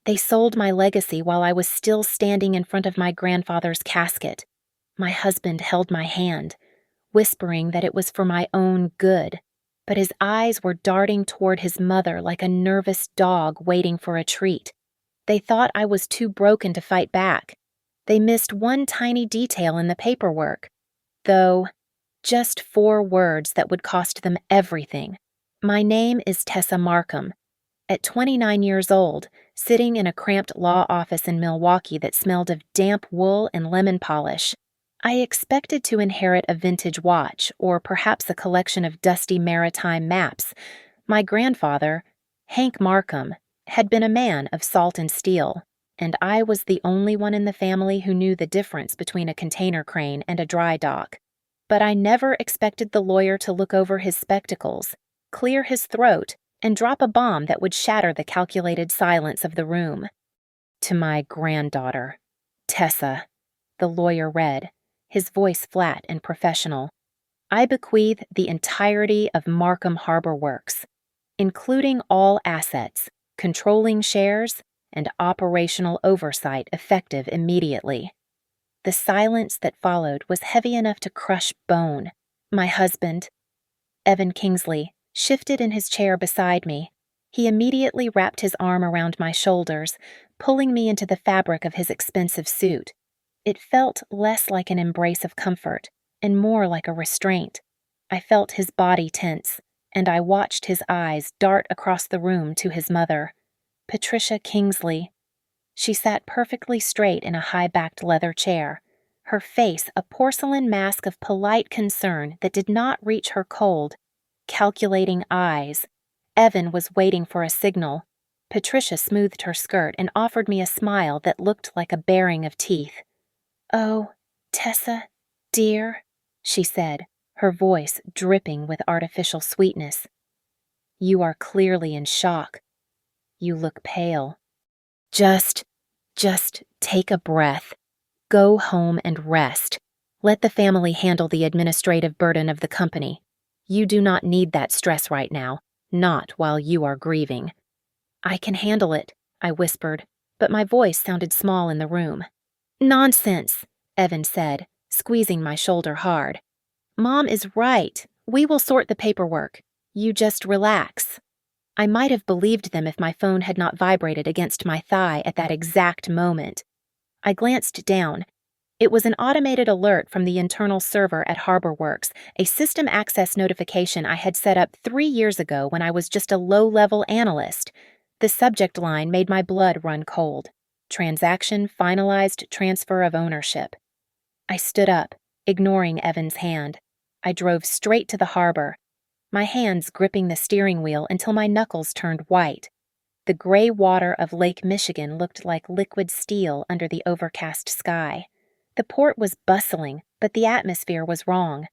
They sold my legacy while I was still standing in front of my grandfather's casket. My husband held my hand, whispering that it was for my own good, but his eyes were darting toward his mother like a nervous dog waiting for a treat. They thought I was too broken to fight back. They missed one tiny detail in the paperwork, though just 4 words that would cost them everything. My name is Tessa Markham. At 29 years old, sitting in a cramped law office in Milwaukee that smelled of damp wool and lemon polish, I expected to inherit a vintage watch or perhaps a collection of dusty maritime maps. My grandfather, Hank Markham, had been a man of salt and steel, and I was the only one in the family who knew the difference between a container crane and a dry dock. But I never expected the lawyer to look over his spectacles, clear his throat, and drop a bomb that would shatter the calculated silence of the room. To my granddaughter, Tessa, the lawyer read, his voice flat and professional. I bequeath the entirety of Markham Harbor Works, including all assets, controlling shares, and operational oversight effective immediately. The silence that followed was heavy enough to crush bone. My husband, Evan Kingsley, shifted in his chair beside me. He immediately wrapped his arm around my shoulders, pulling me into the fabric of his expensive suit. It felt less like an embrace of comfort and more like a restraint. I felt his body tense, and I watched his eyes dart across the room to his mother, Patricia Kingsley. She sat perfectly straight in a high-backed leather chair, her face a porcelain mask of polite concern that did not reach her cold, calculating eyes. Evan was waiting for a signal. Patricia smoothed her skirt and offered me a smile that looked like a baring of teeth. "Oh, Tessa, dear," she said, her voice dripping with artificial sweetness. "You are clearly in shock. You look pale. Just take a breath. Go home and rest. Let the family handle the administrative burden of the company. You do not need that stress right now, not while you are grieving." "I can handle it," I whispered, but my voice sounded small in the room. "Nonsense," Evan said, squeezing my shoulder hard. "Mom is right. We will sort the paperwork. You just relax." I might have believed them if my phone had not vibrated against my thigh at that exact moment. I glanced down. It was an automated alert from the internal server at HarborWorks, a system access notification I had set up 3 years ago when I was just a low-level analyst. The subject line made my blood run cold. Transaction finalized transfer of ownership. I stood up, ignoring Evan's hand. I drove straight to the harbor, my hands gripping the steering wheel until my knuckles turned white. The gray water of Lake Michigan looked like liquid steel under the overcast sky. The port was bustling, but the atmosphere was wrong.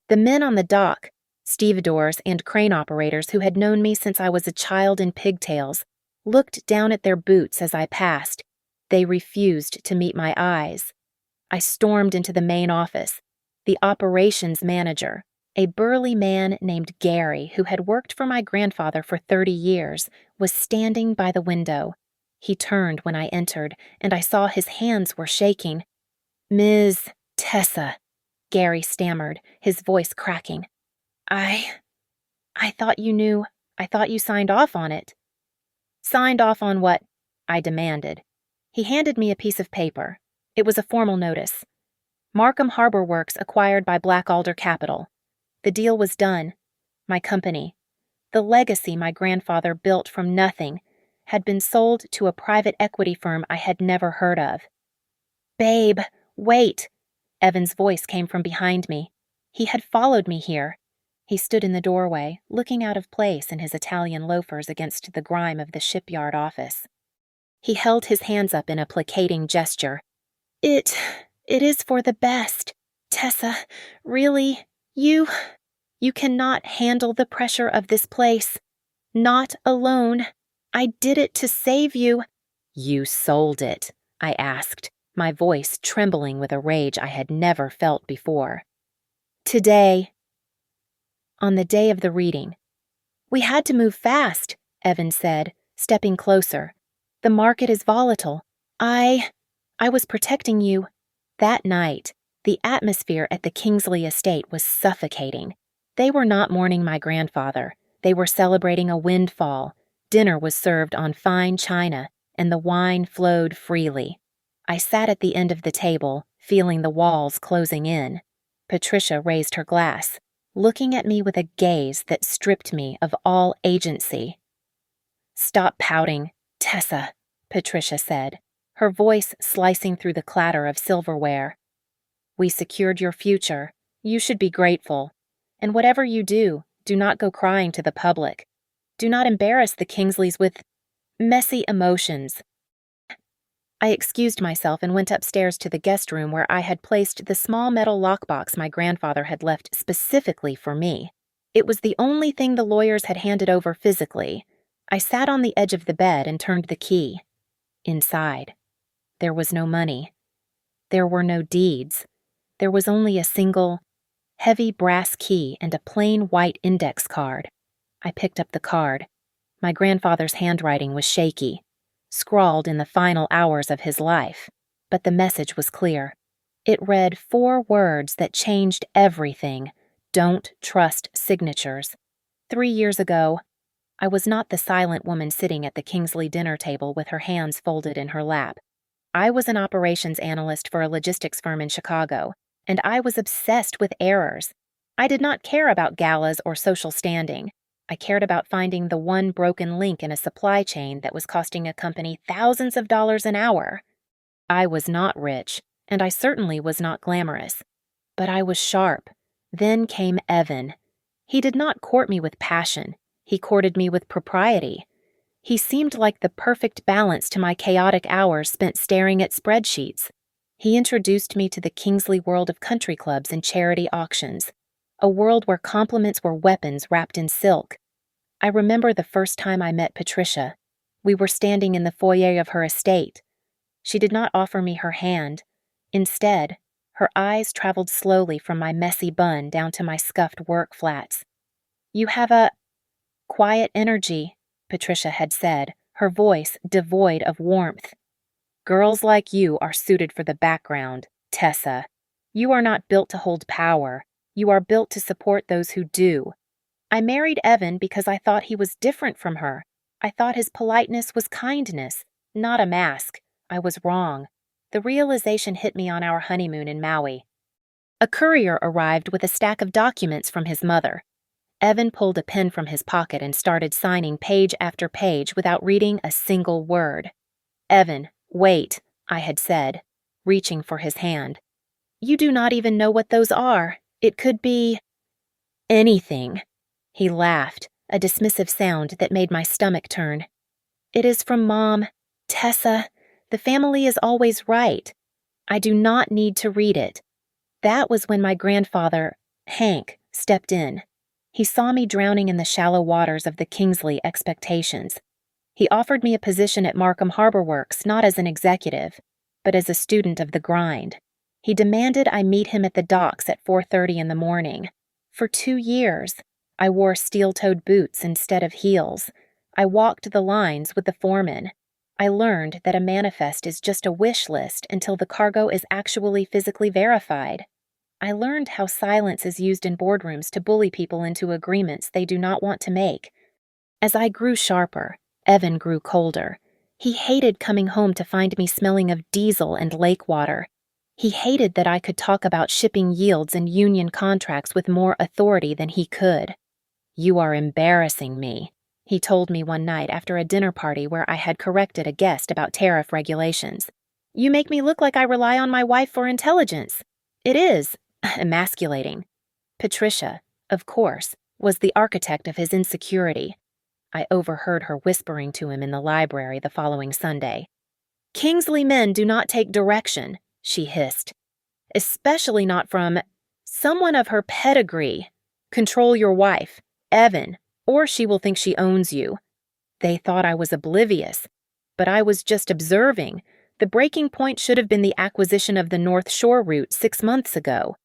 The men on the dock, stevedores and crane operators who had known me since I was a child in pigtails, looked down at their boots as I passed. They refused to meet my eyes. I stormed into the main office. The operations manager, a burly man named Gary who had worked for my grandfather for 30 years, was standing by the window. He turned when I entered, and I saw his hands were shaking. "Ms. Tessa," Gary stammered, his voice cracking. I thought you knew. I thought you signed off on it." "Signed off on what?" I demanded. He handed me a piece of paper. It was a formal notice. Markham Harbor Works acquired by Blackalder Capital. The deal was done. My company, the legacy my grandfather built from nothing, had been sold to a private equity firm I had never heard of. "Babe, wait!" Evan's voice came from behind me. He had followed me here. He stood in the doorway, looking out of place in his Italian loafers against the grime of the shipyard office. He held his hands up in a placating gesture. It is for the best. Tessa, really, you cannot handle the pressure of this place. Not alone. I did it to save you." "You sold it?" I asked, my voice trembling with a rage I had never felt before. "Today." On the day of the reading. "We had to move fast," Evan said, stepping closer. The market is volatile. I was protecting you. That night, the atmosphere at the Kingsley estate was suffocating. They were not mourning my grandfather. They were celebrating a windfall. Dinner was served on fine china, and the wine flowed freely. I sat at the end of the table, feeling the walls closing in. Patricia raised her glass, looking at me with a gaze that stripped me of all agency. "Stop pouting, Tessa," Patricia said, her voice slicing through the clatter of silverware. "We secured your future. You should be grateful. And whatever you do not go crying to the public. Do not embarrass the Kingsleys with messy emotions." I excused myself and went upstairs to the guest room where I had placed the small metal lockbox my grandfather had left specifically for me. It was the only thing the lawyers had handed over physically. I sat on the edge of the bed and turned the key. Inside, there was no money. There were no deeds. There was only a single, heavy brass key and a plain white index card. I picked up the card. My grandfather's handwriting was shaky, scrawled in the final hours of his life, but the message was clear. It read 4 words that changed everything. Don't trust signatures. 3 years ago, I was not the silent woman sitting at the Kingsley dinner table with her hands folded in her lap. I was an operations analyst for a logistics firm in Chicago, and I was obsessed with errors. I did not care about galas or social standing. I cared about finding the one broken link in a supply chain that was costing a company thousands of dollars an hour. I was not rich, and I certainly was not glamorous. But I was sharp. Then came Evan. He did not court me with passion. He courted me with propriety. He seemed like the perfect balance to my chaotic hours spent staring at spreadsheets. He introduced me to the Kingsley world of country clubs and charity auctions, a world where compliments were weapons wrapped in silk. I remember the first time I met Patricia. We were standing in the foyer of her estate. She did not offer me her hand. Instead, her eyes traveled slowly from my messy bun down to my scuffed work flats. "You have a quiet energy," Patricia had said, her voice devoid of warmth. "Girls like you are suited for the background, Tessa. You are not built to hold power. You are built to support those who do. I married Evan because I thought he was different from her. I thought his politeness was kindness, not a mask. I was wrong. The realization hit me on our honeymoon in Maui. A courier arrived with a stack of documents from his mother. Evan pulled a pen from his pocket and started signing page after page without reading a single word. "Evan, wait," I had said, reaching for his hand. "You do not even know what those are. It could be anything." He laughed, a dismissive sound that made my stomach turn. "It is from Mom. Tessa, the family is always right. I do not need to read it." That was when my grandfather, Hank, stepped in. He saw me drowning in the shallow waters of the Kingsley expectations. He offered me a position at Markham Harbor Works, not as an executive, but as a student of the grind. He demanded I meet him at the docks at 4:30 in the morning. For 2 years, I wore steel-toed boots instead of heels. I walked the lines with the foreman. I learned that a manifest is just a wish list until the cargo is actually physically verified. I learned how silence is used in boardrooms to bully people into agreements they do not want to make. As I grew sharper, Evan grew colder. He hated coming home to find me smelling of diesel and lake water. He hated that I could talk about shipping yields and union contracts with more authority than he could. "You are embarrassing me," he told me one night after a dinner party where I had corrected a guest about tariff regulations. "You make me look like I rely on my wife for intelligence." It is emasculating. Patricia, of course, was the architect of his insecurity. I overheard her whispering to him in the library the following Sunday. "Kingsley men do not take direction," she hissed. "Especially not from someone of her pedigree. Control your wife, Evan, or she will think she owns you." They thought I was oblivious, but I was just observing. The breaking point should have been the acquisition of the North Shore route 6 months ago.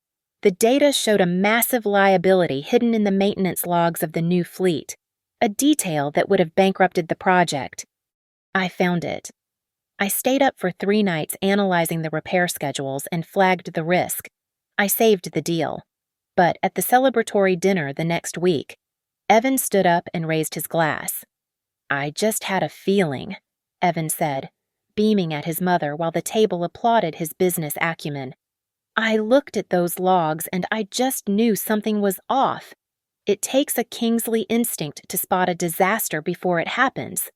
The data showed a massive liability hidden in the maintenance logs of the new fleet, a detail that would have bankrupted the project. I found it. I stayed up for 3 nights analyzing the repair schedules and flagged the risk. I saved the deal. But at the celebratory dinner the next week, Evan stood up and raised his glass. "I just had a feeling," Evan said, beaming at his mother while the table applauded his business acumen. "I looked at those logs and I just knew something was off. It takes a Kingsley instinct to spot a disaster before it happens."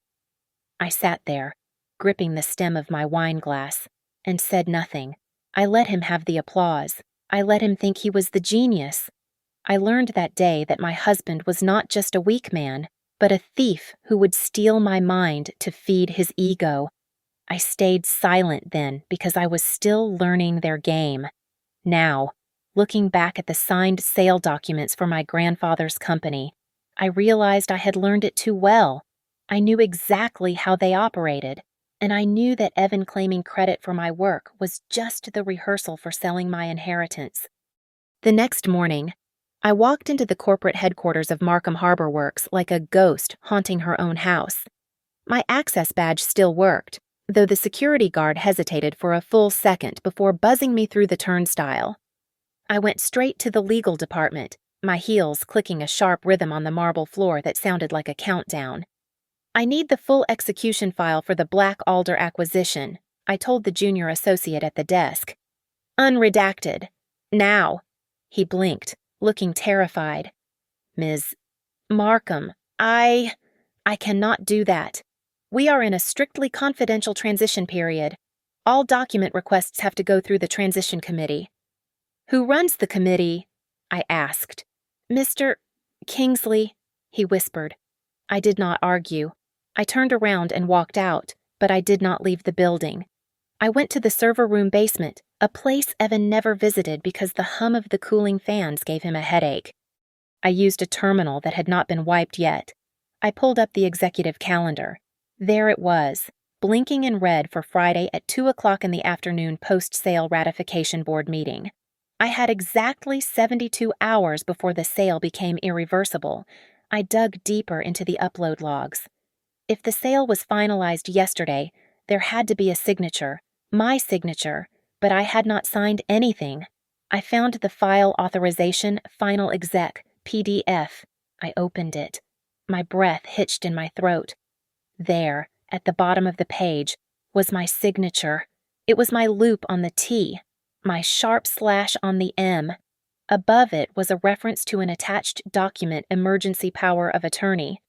I sat there, gripping the stem of my wine glass, and said nothing. I let him have the applause. I let him think he was the genius. I learned that day that my husband was not just a weak man, but a thief who would steal my mind to feed his ego. I stayed silent then because I was still learning their game. Now, looking back at the signed sale documents for my grandfather's company, I realized I had learned it too well. I knew exactly how they operated, and I knew that Evan claiming credit for my work was just the rehearsal for selling my inheritance. The next morning, I walked into the corporate headquarters of Markham Harbor Works like a ghost haunting her own house. My access badge still worked, though the security guard hesitated for a full second before buzzing me through the turnstile. I went straight to the legal department, my heels clicking a sharp rhythm on the marble floor that sounded like a countdown. "I need the full execution file for the Black Alder acquisition," I told the junior associate at the desk. "Unredacted. Now." He blinked, looking terrified. "Ms. Markham, I cannot do that. We are in a strictly confidential transition period. All document requests have to go through the transition committee." "Who runs the committee?" I asked. "Mr. Kingsley," he whispered. I did not argue. I turned around and walked out, but I did not leave the building. I went to the server room basement, a place Evan never visited because the hum of the cooling fans gave him a headache. I used a terminal that had not been wiped yet. I pulled up the executive calendar. There it was, blinking in red for Friday at 2 o'clock in the afternoon post-sale ratification board meeting. I had exactly 72 hours before the sale became irreversible. I dug deeper into the upload logs. If the sale was finalized yesterday, there had to be a signature, my signature, but I had not signed anything. I found the file authorization final exec, PDF. I opened it. My breath hitched in my throat. There, at the bottom of the page, was my signature. It was my loop on the T, my sharp slash on the M. Above it was a reference to an attached document, emergency power of attorney.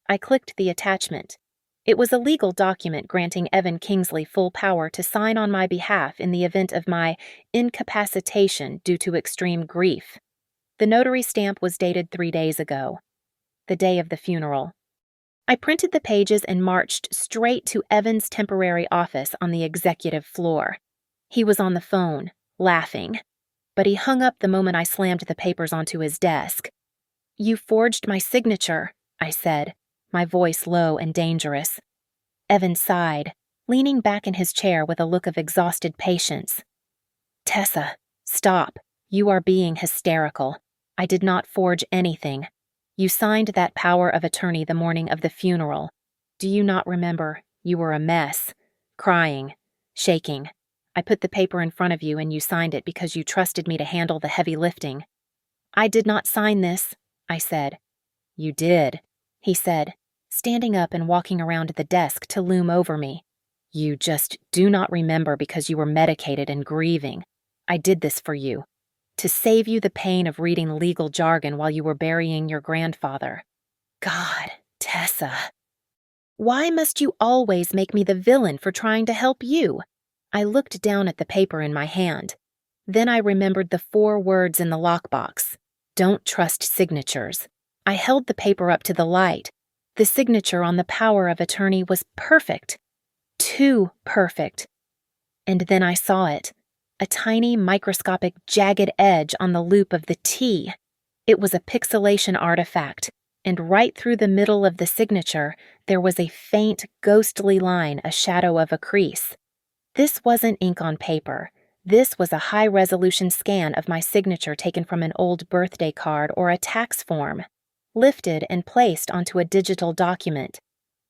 I clicked the attachment. It was a legal document granting Evan Kingsley full power to sign on my behalf in the event of my incapacitation due to extreme grief. The notary stamp was dated 3 days ago, the day of the funeral. I printed the pages and marched straight to Evan's temporary office on the executive floor. He was on the phone, laughing, but he hung up the moment I slammed the papers onto his desk. "You forged my signature," I said, my voice low and dangerous. Evan sighed, leaning back in his chair with a look of exhausted patience. "Tessa, stop. You are being hysterical. I did not forge anything. You signed that power of attorney the morning of the funeral. Do you not remember? You were a mess, crying, shaking. I put the paper in front of you and you signed it because you trusted me to handle the heavy lifting." "I did not sign this," I said. "You did," he said, standing up and walking around the desk to loom over me. "You just do not remember because you were medicated and grieving. I did this for you, to save you the pain of reading legal jargon while you were burying your grandfather." God, Tessa. Why must you always make me the villain for trying to help you? I looked down at the paper in my hand. Then I remembered the 4 words in the lockbox. Don't trust signatures. I held the paper up to the light. The signature on the power of attorney was perfect. Too perfect. And then I saw it. A tiny, microscopic, jagged edge on the loop of the T. It was a pixelation artifact, and right through the middle of the signature, there was a faint, ghostly line, a shadow of a crease. This wasn't ink on paper. This was a high-resolution scan of my signature taken from an old birthday card or a tax form, lifted and placed onto a digital document.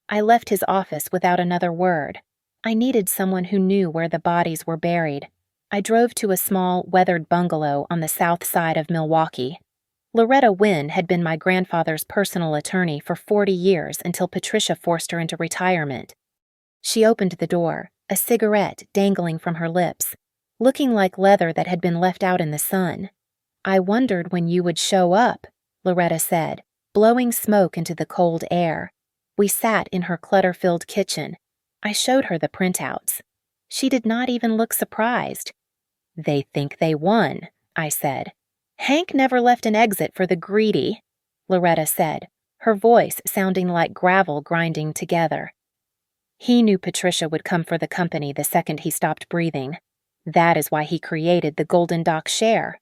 I left his office without another word. I needed someone who knew where the bodies were buried. I drove to a small, weathered bungalow on the south side of Milwaukee. Loretta Wynn had been my grandfather's personal attorney for 40 years until Patricia forced her into retirement. She opened the door, a cigarette dangling from her lips, looking like leather that had been left out in the sun. "I wondered when you would show up," Loretta said, blowing smoke into the cold air. We sat in her clutter-filled kitchen. I showed her the printouts. She did not even look surprised. "They think they won," I said. "Hank never left an exit for the greedy," Loretta said, her voice sounding like gravel grinding together. "He knew Patricia would come for the company the second he stopped breathing. That is why he created the Golden Dock share."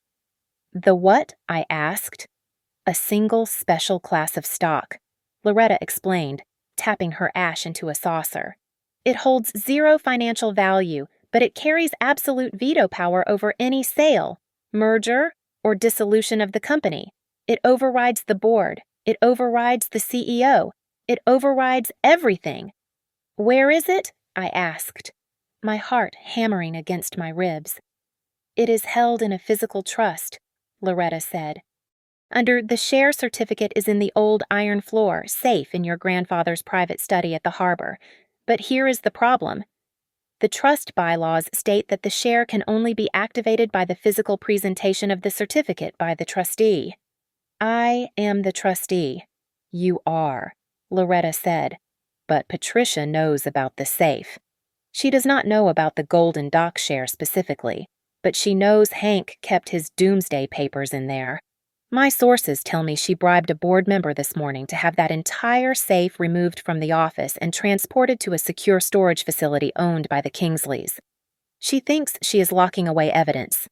"The what?" I asked. "A single special class of stock," Loretta explained, tapping her ash into a saucer. "It holds zero financial value, but it carries absolute veto power over any sale, merger, or dissolution of the company. It overrides the board. It overrides the CEO. It overrides everything." "Where is it?" I asked, my heart hammering against my ribs. "It is held in a physical trust," Loretta said. "The share certificate is in the old iron floor, safe in your grandfather's private study at the harbor. But here is the problem. The trust bylaws state that the share can only be activated by the physical presentation of the certificate by the trustee." "I am the trustee." "You are," Loretta said. "But Patricia knows about the safe. She does not know about the Golden Dock share specifically, but she knows Hank kept his doomsday papers in there. My sources tell me she bribed a board member this morning to have that entire safe removed from the office and transported to a secure storage facility owned by the Kingsleys. She thinks she is locking away evidence."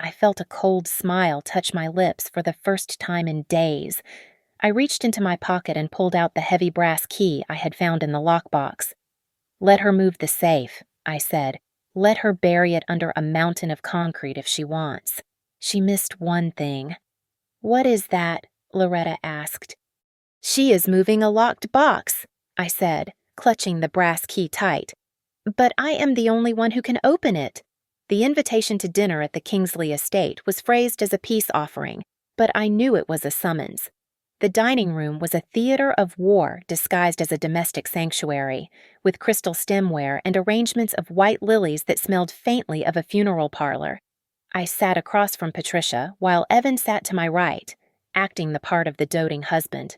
I felt a cold smile touch my lips for the first time in days. I reached into my pocket and pulled out the heavy brass key I had found in the lockbox. "Let her move the safe," I said. "Let her bury it under a mountain of concrete if she wants. She missed one thing." "What is that?" Loretta asked. "She is moving a locked box," I said, clutching the brass key tight. "But I am the only one who can open it." The invitation to dinner at the Kingsley estate was phrased as a peace offering, but I knew it was a summons. The dining room was a theater of war disguised as a domestic sanctuary, with crystal stemware and arrangements of white lilies that smelled faintly of a funeral parlor. I sat across from Patricia, while Evan sat to my right, acting the part of the doting husband.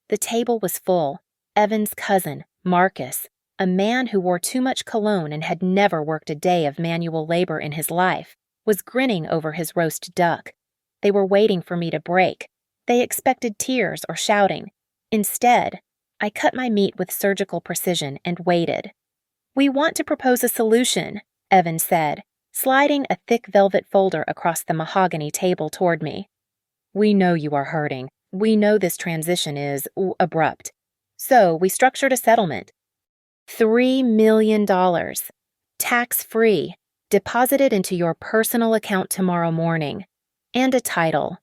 The table was full. Evan's cousin, Marcus, a man who wore too much cologne and had never worked a day of manual labor in his life, was grinning over his roast duck. They were waiting for me to break. They expected tears or shouting. Instead, I cut my meat with surgical precision and waited. "We want to propose a solution," Evan said, sliding a thick velvet folder across the mahogany table toward me. "We know you are hurting. We know this transition is abrupt. So we structured a settlement. $3 million, tax-free, deposited into your personal account tomorrow morning, and a title.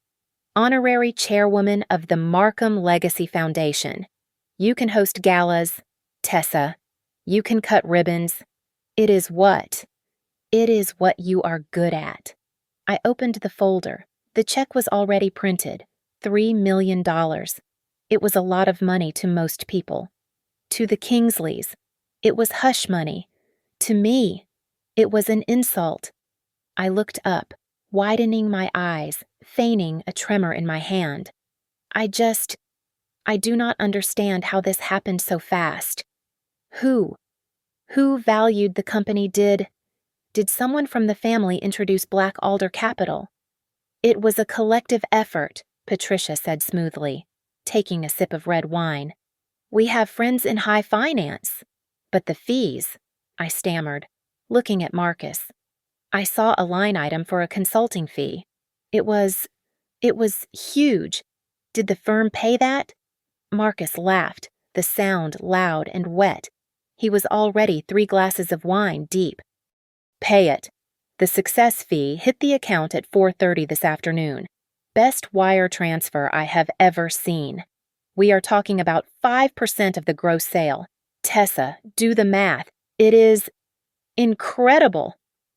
Honorary chairwoman of the Markham Legacy Foundation. You can host galas, Tessa. You can cut ribbons. It is what you are good at." I opened the folder. The check was already printed. $3 million. It was a lot of money to most people. To the Kingsleys, it was hush money. To me, it was an insult. I looked up, widening my eyes, feigning a tremor in my hand. I do not understand how this happened so fast. Who valued the company? Did someone from the family introduce Black Alder Capital? "It was a collective effort," Patricia said smoothly, taking a sip of red wine. "We have friends in high finance." "But the fees," I stammered, looking at Marcus. I saw a line item for a consulting fee. It was huge. Did the firm pay that? Marcus laughed, the sound loud and wet. He was already 3 glasses of wine deep. "Pay it. The success fee hit the account at 4:30 this afternoon. Best wire transfer I have ever seen. We are talking about 5% of the gross sale, Tessa, do the math. It is incredible.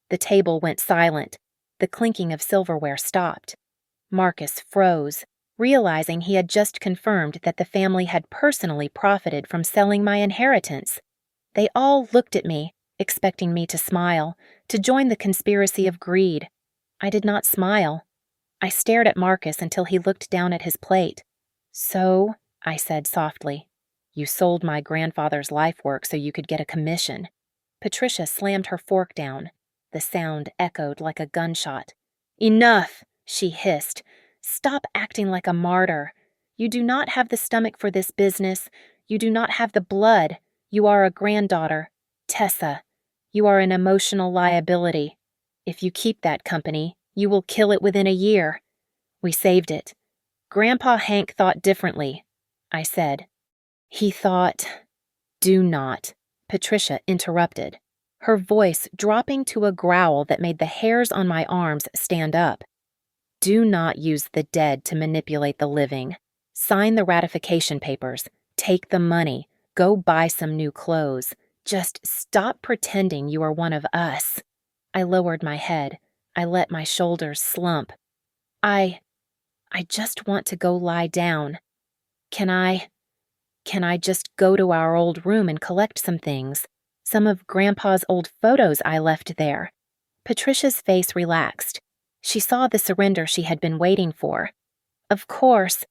The table went silent. The clinking of silverware stopped. Marcus froze, realizing he had just confirmed that the family had personally profited from selling my inheritance. They all looked at me, expecting me to smile, to join the conspiracy of greed. I did not smile. I stared at Marcus until he looked down at his plate. So, I said softly, you sold my grandfather's life work so you could get a commission. Patricia slammed her fork down. The sound echoed like a gunshot. Enough, she hissed. Stop acting like a martyr. You do not have the stomach for this business. You do not have the blood. You are a granddaughter. Tessa, you are an emotional liability. If you keep that company, you will kill it within a year. We saved it. Grandpa Hank thought differently, I said. He thought... Do not, Patricia interrupted, her voice dropping to a growl that made the hairs on my arms stand up. Do not use the dead to manipulate the living. Sign the ratification papers. Take the money. Go buy some new clothes. Just stop pretending you are one of us. I lowered my head. I let my shoulders slump. I just want to go lie down. Can I just go to our old room and collect some things? Some of Grandpa's old photos I left there. Patricia's face relaxed. She saw the surrender she had been waiting for. Of course.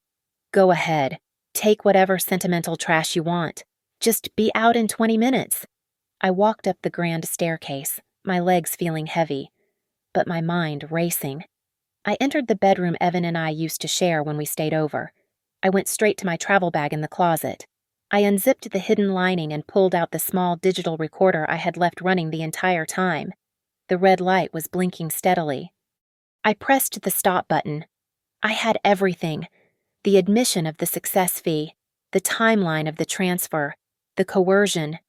Go ahead. Take whatever sentimental trash you want. Just be out in 20 minutes. I walked up the grand staircase, my legs feeling heavy, but my mind racing. I entered the bedroom Evan and I used to share when we stayed over. I went straight to my travel bag in the closet. I unzipped the hidden lining and pulled out the small digital recorder I had left running the entire time. The red light was blinking steadily. I pressed the stop button. I had everything. The admission of the success fee, the timeline of the transfer, the coercion.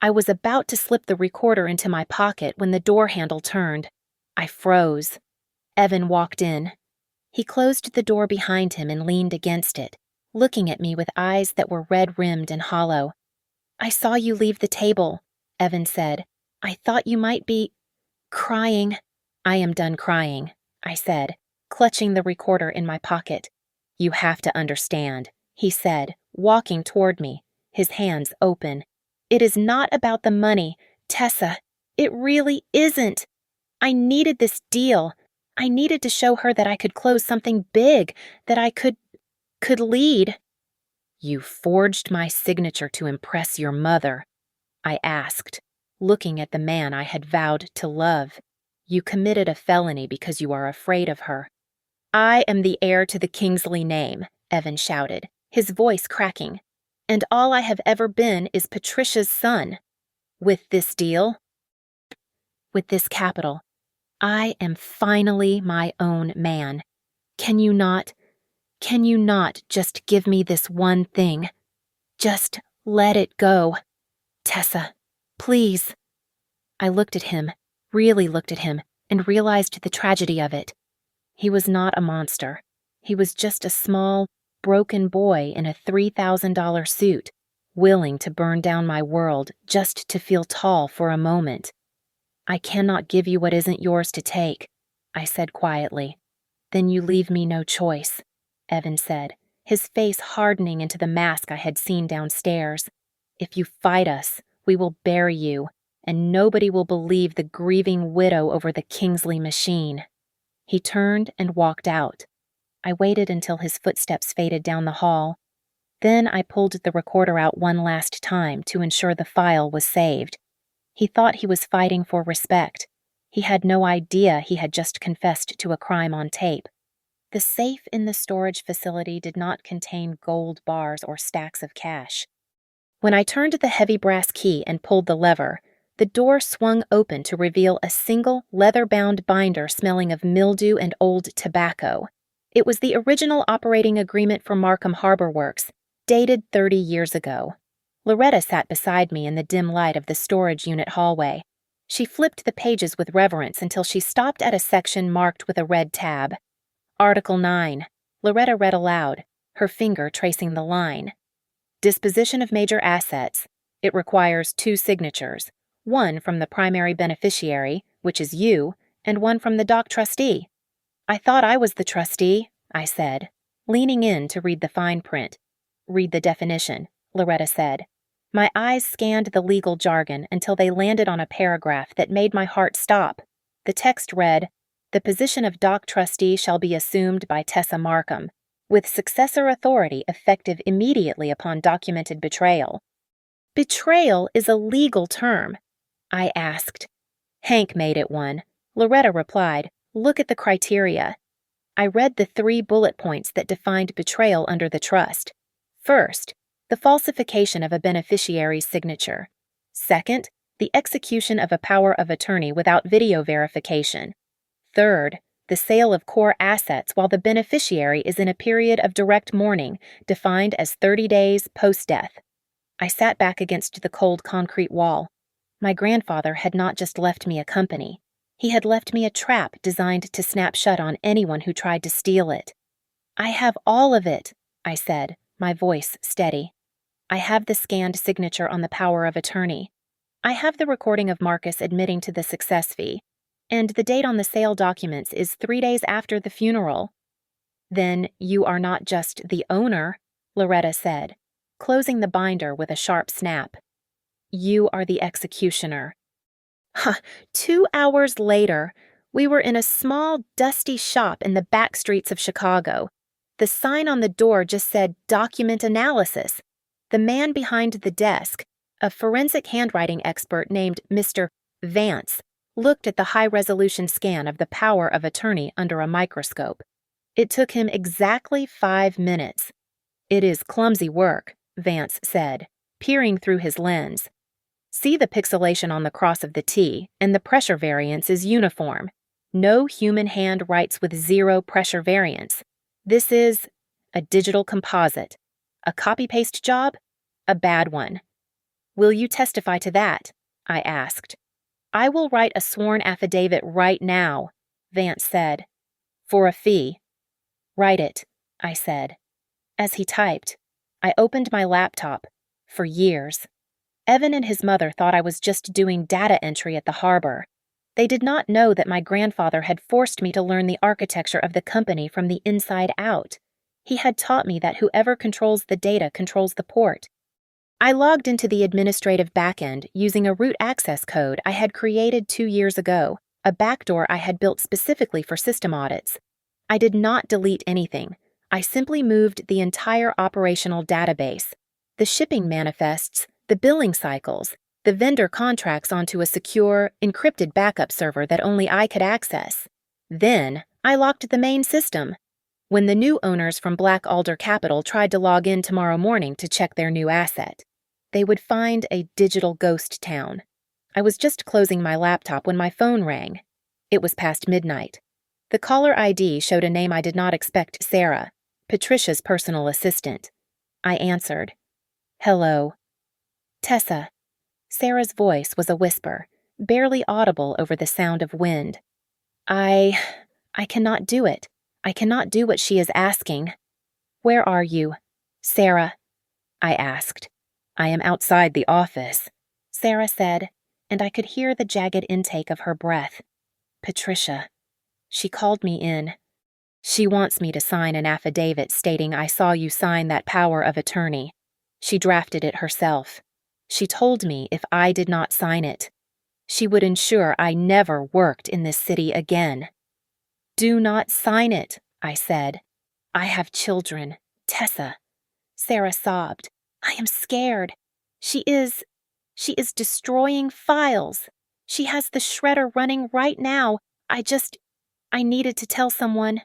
I was about to slip the recorder into my pocket when the door handle turned. I froze. Evan walked in. He closed the door behind him and leaned against it, looking at me with eyes that were red-rimmed and hollow. I saw you leave the table, Evan said. I thought you might be... crying. I am done crying, I said, clutching the recorder in my pocket. You have to understand, he said, walking toward me, his hands open. It is not about the money, Tessa. It really isn't. I needed this deal. I needed to show her that I could close something big, that I could lead. You forged my signature to impress your mother, I asked, looking at the man I had vowed to love. You committed a felony because you are afraid of her. I am the heir to the Kingsley name, Evan shouted, his voice cracking. And all I have ever been is Patricia's son. With this deal, with this capital, I am finally my own man. Can you not just give me this one thing? Just let it go. Tessa, please. I looked at him, really looked at him, and realized the tragedy of it. He was not a monster. He was just a small, broken boy in a $3,000 suit, willing to burn down my world just to feel tall for a moment. I cannot give you what isn't yours to take, I said quietly. Then you leave me no choice, Evan said, his face hardening into the mask I had seen downstairs. If you fight us, we will bury you, and nobody will believe the grieving widow over the Kingsley machine. He turned and walked out. I waited until his footsteps faded down the hall. Then I pulled the recorder out one last time to ensure the file was saved. He thought he was fighting for respect. He had no idea he had just confessed to a crime on tape. The safe in the storage facility did not contain gold bars or stacks of cash. When I turned the heavy brass key and pulled the lever, the door swung open to reveal a single leather-bound binder smelling of mildew and old tobacco. It was the original operating agreement for Markham Harbor Works, dated 30 years ago. Loretta sat beside me in the dim light of the storage unit hallway. She flipped the pages with reverence until she stopped at a section marked with a red tab. Article 9. Loretta read aloud, her finger tracing the line. Disposition of major assets. It requires 2 signatures, one from the primary beneficiary, which is you, and one from the doc trustee. I thought I was the trustee, I said, leaning in to read the fine print. Read the definition, Loretta said. My eyes scanned the legal jargon until they landed on a paragraph that made my heart stop. The text read, "The position of doc trustee shall be assumed by Tessa Markham, with successor authority effective immediately upon documented betrayal." Betrayal is a legal term, I asked. Hank made it one. Loretta replied, "Look at the criteria." I read the 3 bullet points that defined betrayal under the trust. First, the falsification of a beneficiary's signature. Second, the execution of a power of attorney without video verification. Third, the sale of core assets while the beneficiary is in a period of direct mourning, defined as 30 days post-death. I sat back against the cold concrete wall. My grandfather had not just left me a company. He had left me a trap designed to snap shut on anyone who tried to steal it. "I have all of it," I said, my voice steady. "I have the scanned signature on the power of attorney. I have the recording of Marcus admitting to the success fee. And the date on the sale documents is 3 days after the funeral." "Then you are not just the owner," Loretta said, closing the binder with a sharp snap. "You are the executioner." 2 hours later, we were in a small, dusty shop in the back streets of Chicago. The sign on the door just said "Document Analysis." The man behind the desk, a forensic handwriting expert named Mr. Vance, looked at the high-resolution scan of the power of attorney under a microscope. It took him exactly 5 minutes. "It is clumsy work," Vance said, peering through his lens. "See the pixelation on the cross of the T, and the pressure variance is uniform. No human hand writes with 0 pressure variance. This is a digital composite. A copy-paste job? A bad one." "Will you testify to that?" I asked. "I will write a sworn affidavit right now," Vance said. "For a fee." "Write it," I said. As he typed, I opened my laptop. For years, Evan and his mother thought I was just doing data entry at the harbor. They did not know that my grandfather had forced me to learn the architecture of the company from the inside out. He had taught me that whoever controls the data controls the port. I logged into the administrative backend using a root access code I had created 2 years ago, a backdoor I had built specifically for system audits. I did not delete anything. I simply moved the entire operational database, the shipping manifests, the billing cycles, the vendor contracts onto a secure, encrypted backup server that only I could access. Then, I locked the main system. When the new owners from Black Alder Capital tried to log in tomorrow morning to check their new asset, they would find a digital ghost town. I was just closing my laptop when my phone rang. It was past midnight. The caller ID showed a name I did not expect: Sarah, Patricia's personal assistant. I answered. "Hello." "Tessa." Sarah's voice was a whisper, barely audible over the sound of wind. I cannot do it. I cannot do what she is asking." "Where are you?" "Sarah," I asked. "I am outside the office," Sarah said, and I could hear the jagged intake of her breath. "Patricia." She called me in. "She wants me to sign an affidavit stating I saw you sign that power of attorney. She drafted it herself. She told me if I did not sign it, she would ensure I never worked in this city again." "Do not sign it," I said. "I have children, Tessa." Sarah sobbed. "I am scared. She is destroying files. She has the shredder running right now. I needed to tell someone."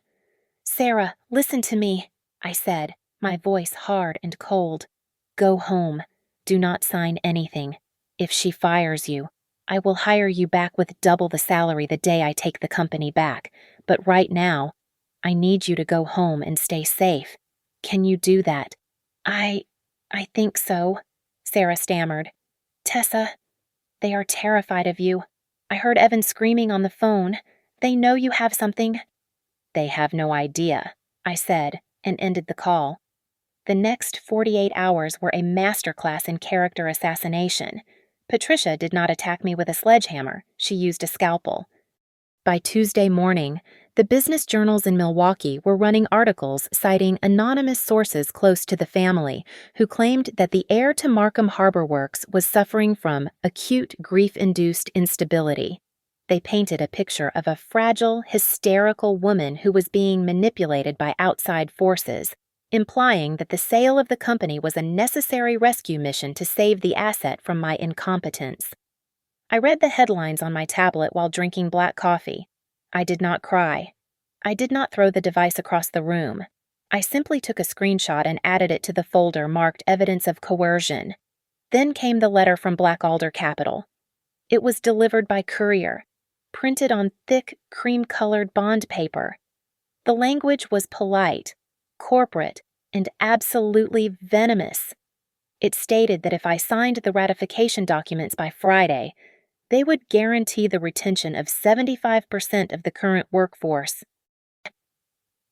"Sarah, listen to me," I said, my voice hard and cold. "Go home. Do not sign anything. If she fires you, I will hire you back with double the salary the day I take the company back. But right now, I need you to go home and stay safe. Can you do that?" I think so," Sarah stammered. "Tessa, they are terrified of you. I heard Evan screaming on the phone. They know you have something." "They have no idea," I said, and ended the call. The next 48 hours were a masterclass in character assassination. Patricia did not attack me with a sledgehammer, she used a scalpel. By Tuesday morning, the business journals in Milwaukee were running articles citing anonymous sources close to the family who claimed that the heir to Markham Harbor Works was suffering from acute grief-induced instability. They painted a picture of a fragile, hysterical woman who was being manipulated by outside forces, implying that the sale of the company was a necessary rescue mission to save the asset from my incompetence. I read the headlines on my tablet while drinking black coffee. I did not cry. I did not throw the device across the room. I simply took a screenshot and added it to the folder marked evidence of coercion. Then came the letter from Black Alder Capital. It was delivered by courier, printed on thick, cream-colored bond paper. The language was polite, corporate, and absolutely venomous. It stated that if I signed the ratification documents by Friday, they would guarantee the retention of 75% of the current workforce.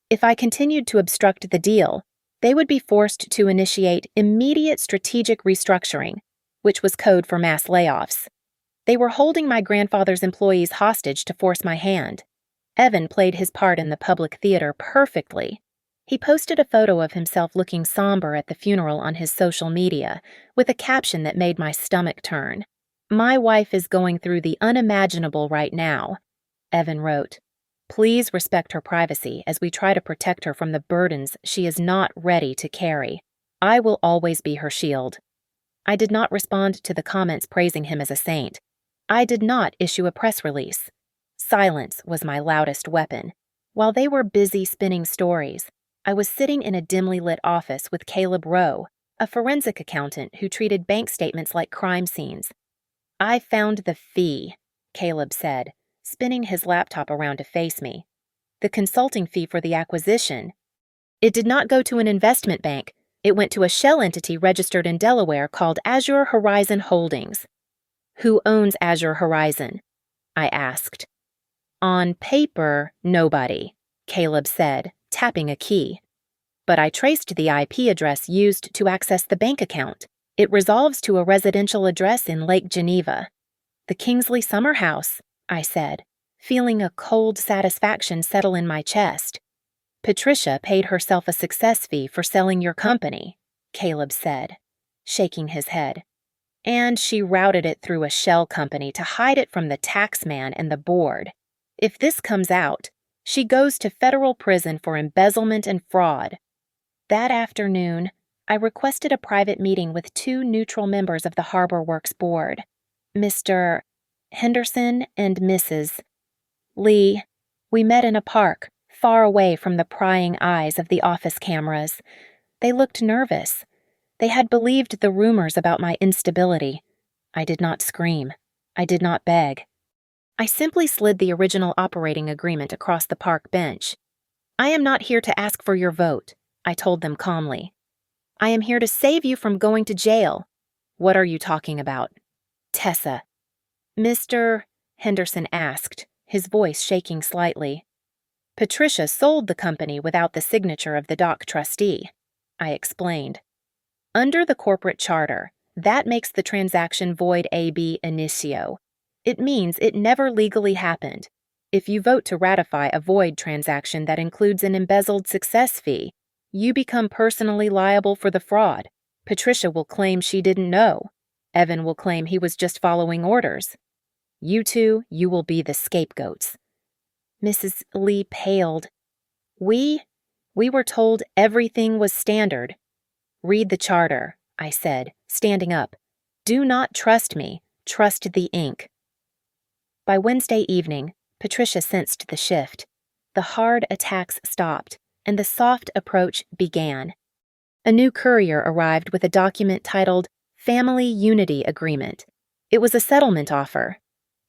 If I continued to obstruct the deal, they would be forced to initiate immediate strategic restructuring, which was code for mass layoffs. They were holding my grandfather's employees hostage to force my hand. Evan played his part in the public theater perfectly. He posted a photo of himself looking somber at the funeral on his social media, with a caption that made my stomach turn. "My wife is going through the unimaginable right now," Evan wrote. "Please respect her privacy as we try to protect her from the burdens she is not ready to carry. I will always be her shield." I did not respond to the comments praising him as a saint. I did not issue a press release. Silence was my loudest weapon. While they were busy spinning stories, I was sitting in a dimly lit office with Caleb Rowe, a forensic accountant who treated bank statements like crime scenes. "I found the fee," Caleb said, spinning his laptop around to face me. "The consulting fee for the acquisition. It did not go to an investment bank. It went to a shell entity registered in Delaware called Azure Horizon Holdings." "Who owns Azure Horizon?" I asked. "On paper, nobody," Caleb said, tapping a key. "But I traced the IP address used to access the bank account. It resolves to a residential address in Lake Geneva." "The Kingsley Summer House," I said, feeling a cold satisfaction settle in my chest. "Patricia paid herself a success fee for selling your company," Caleb said, shaking his head. "And she routed it through a shell company to hide it from the taxman and the board. If this comes out, she goes to federal prison for embezzlement and fraud." That afternoon, I requested a private meeting with two neutral members of the Harbor Works board, Mr. Henderson and Mrs. Lee. We met in a park, far away from the prying eyes of the office cameras. They looked nervous. They had believed the rumors about my instability. I did not scream. I did not beg. I simply slid the original operating agreement across the park bench. "I am not here to ask for your vote," I told them calmly. "I am here to save you from going to jail." "What are you talking about?" "Tessa." "Mr. Henderson asked, his voice shaking slightly. "Patricia sold the company without the signature of the dock trustee," I explained. "Under the corporate charter, that makes the transaction void ab initio. It means it never legally happened. If you vote to ratify a void transaction that includes an embezzled success fee, you become personally liable for the fraud. Patricia will claim she didn't know. Evan will claim he was just following orders. You two, you will be the scapegoats." Mrs. Lee paled. We were told everything was standard." "Read the charter," I said, standing up. "Do not trust me. Trust the ink." By Wednesday evening, Patricia sensed the shift. The hard attacks stopped, and the soft approach began. A new courier arrived with a document titled Family Unity Agreement. It was a settlement offer.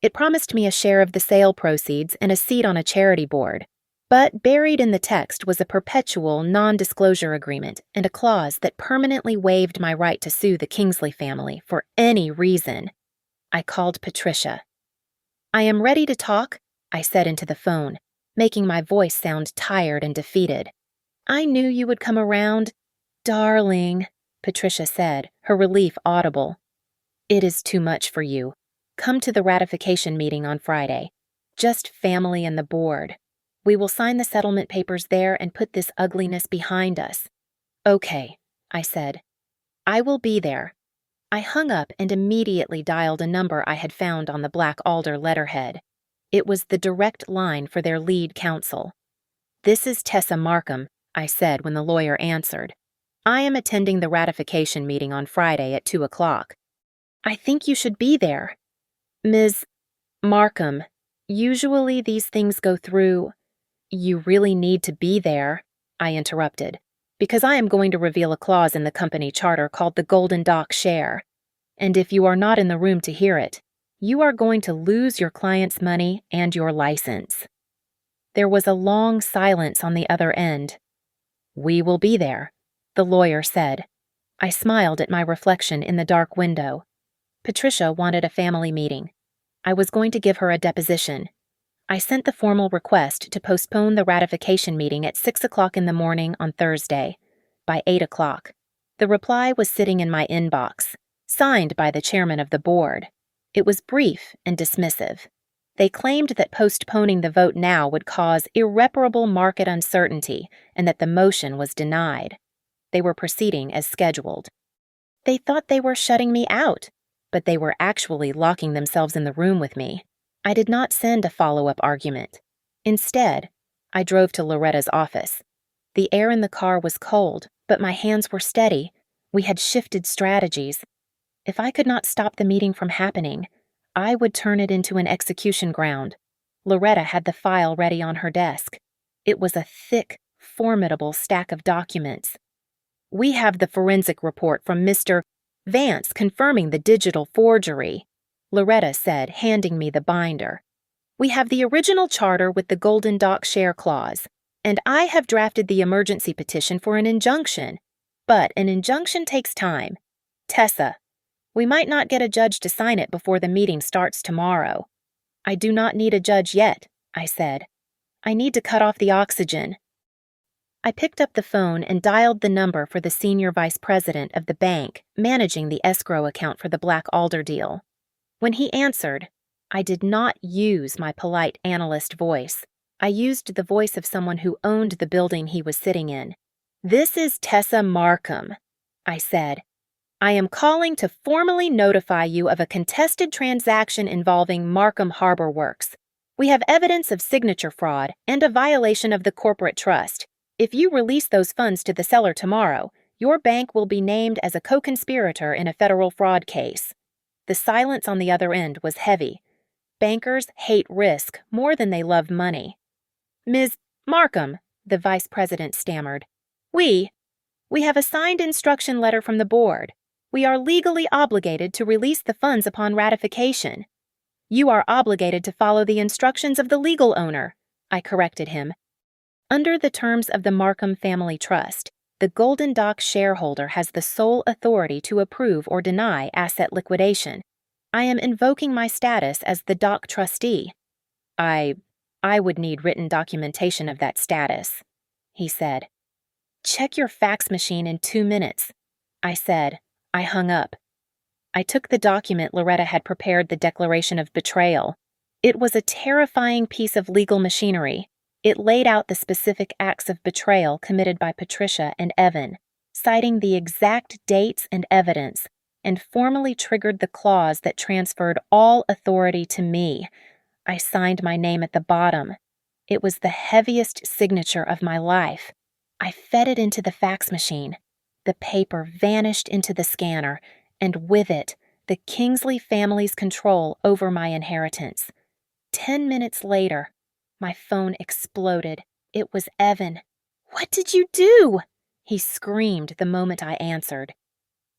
It promised me a share of the sale proceeds and a seat on a charity board. But buried in the text was a perpetual non-disclosure agreement and a clause that permanently waived my right to sue the Kingsley family for any reason. I called Patricia. "I am ready to talk," I said into the phone, making my voice sound tired and defeated. "I knew you would come around." Darling, Patricia said, her relief audible. It is too much for you. Come to the ratification meeting on Friday. Just family and the board. We will sign the settlement papers there and put this ugliness behind us. Okay, I said. I will be there. I hung up and immediately dialed a number I had found on the black alder letterhead. It was the direct line for their lead counsel. This is Tessa Markham, I said when the lawyer answered. I am attending the ratification meeting on Friday at 2 o'clock. I think you should be there. Ms. Markham, usually these things go through. You really need to be there, I interrupted, because I am going to reveal a clause in the company charter called the Golden Dock Share. And if you are not in the room to hear it, you are going to lose your client's money and your license. There was a long silence on the other end. We will be there, the lawyer said. I smiled at my reflection in the dark window. Patricia wanted a family meeting. I was going to give her a deposition. I sent the formal request to postpone the ratification meeting at 6 o'clock in the morning on Thursday. By 8 o'clock, the reply was sitting in my inbox, signed by the chairman of the board. It was brief and dismissive. They claimed that postponing the vote now would cause irreparable market uncertainty and that the motion was denied. They were proceeding as scheduled. They thought they were shutting me out, but they were actually locking themselves in the room with me. I did not send a follow-up argument. Instead, I drove to Loretta's office. The air in the car was cold, but my hands were steady. We had shifted strategies. If I could not stop the meeting from happening, I would turn it into an execution ground. Loretta had the file ready on her desk. It was a thick, formidable stack of documents. We have the forensic report from Mr. Vance confirming the digital forgery, Loretta said, handing me the binder. We have the original charter with the Golden Dock Share clause, and I have drafted the emergency petition for an injunction. But an injunction takes time. Tessa, we might not get a judge to sign it before the meeting starts tomorrow. I do not need a judge yet, I said. I need to cut off the oxygen. I picked up the phone and dialed the number for the senior vice president of the bank managing the escrow account for the Black Alder deal. When he answered, I did not use my polite analyst voice. I used the voice of someone who owned the building he was sitting in. This is Tessa Markham, I said. I am calling to formally notify you of a contested transaction involving Markham Harbor Works. We have evidence of signature fraud and a violation of the corporate trust. If you release those funds to the seller tomorrow, your bank will be named as a co-conspirator in a federal fraud case. The silence on the other end was heavy. Bankers hate risk more than they love money. Ms. Markham, the vice president stammered. We have a signed instruction letter from the board. We are legally obligated to release the funds upon ratification. You are obligated to follow the instructions of the legal owner, I corrected him. Under the terms of the Markham Family Trust, the Golden Dock shareholder has the sole authority to approve or deny asset liquidation. I am invoking my status as the dock trustee. I would need written documentation of that status, he said. Check your fax machine in 2 minutes, I said. I hung up. I took the document Loretta had prepared, the declaration of betrayal. It was a terrifying piece of legal machinery. It laid out the specific acts of betrayal committed by Patricia and Evan, citing the exact dates and evidence, and formally triggered the clause that transferred all authority to me. I signed my name at the bottom. It was the heaviest signature of my life. I fed it into the fax machine. The paper vanished into the scanner, and with it, the Kingsley family's control over my inheritance. 10 minutes later, my phone exploded. It was Evan. What did you do? He screamed the moment I answered.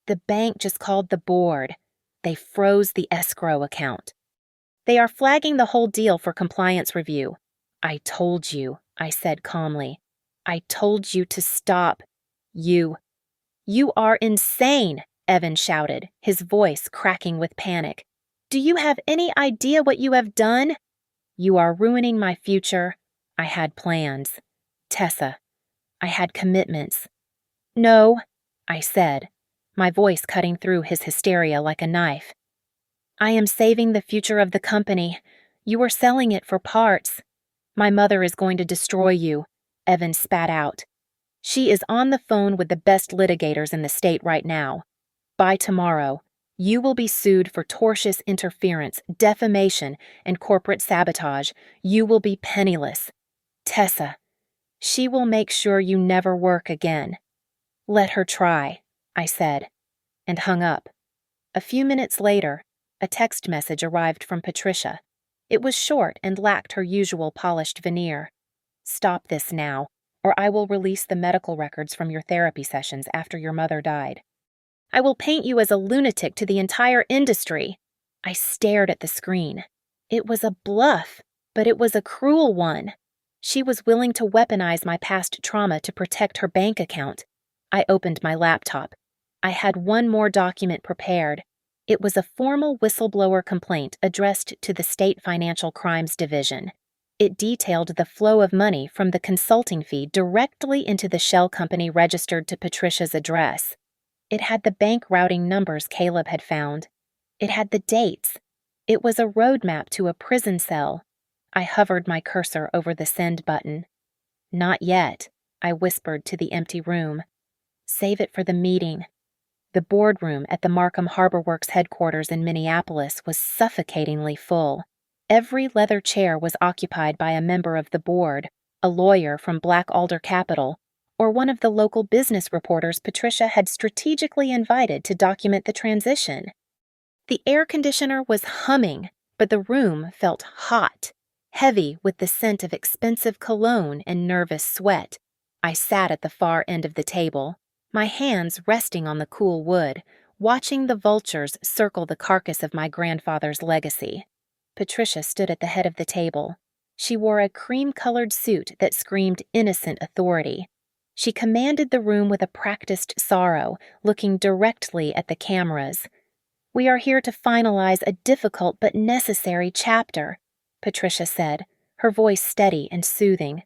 The bank just called the board. They froze the escrow account. They are flagging the whole deal for compliance review. I told you, I said calmly. I told you to stop. You are insane, Evan shouted, his voice cracking with panic. Do you have any idea what you have done? You are ruining my future. I had plans. Tessa, I had commitments. No, I said, my voice cutting through his hysteria like a knife. I am saving the future of the company. You are selling it for parts. My mother is going to destroy you, Evan spat out. She is on the phone with the best litigators in the state right now. By tomorrow, you will be sued for tortious interference, defamation, and corporate sabotage. You will be penniless. Tessa, she will make sure you never work again. Let her try, I said, and hung up. A few minutes later, a text message arrived from Patricia. It was short and lacked her usual polished veneer. Stop this now, or I will release the medical records from your therapy sessions after your mother died. I will paint you as a lunatic to the entire industry. I stared at the screen. It was a bluff, but it was a cruel one. She was willing to weaponize my past trauma to protect her bank account. I opened my laptop. I had one more document prepared. It was a formal whistleblower complaint addressed to the State Financial Crimes Division. It detailed the flow of money from the consulting fee directly into the shell company registered to Patricia's address. It had the bank routing numbers Caleb had found. It had the dates. It was a roadmap to a prison cell. I hovered my cursor over the send button. Not yet, I whispered to the empty room. Save it for the meeting. The boardroom at the Markham Harbor Works headquarters in Minneapolis was suffocatingly full. Every leather chair was occupied by a member of the board, a lawyer from Black Alder Capital, or one of the local business reporters Patricia had strategically invited to document the transition. The air conditioner was humming, but the room felt hot, heavy with the scent of expensive cologne and nervous sweat. I sat at the far end of the table, my hands resting on the cool wood, watching the vultures circle the carcass of my grandfather's legacy. Patricia stood at the head of the table. She wore a cream-colored suit that screamed innocent authority. She commanded the room with a practiced sorrow, looking directly at the cameras. We are here to finalize a difficult but necessary chapter, Patricia said, her voice steady and soothing.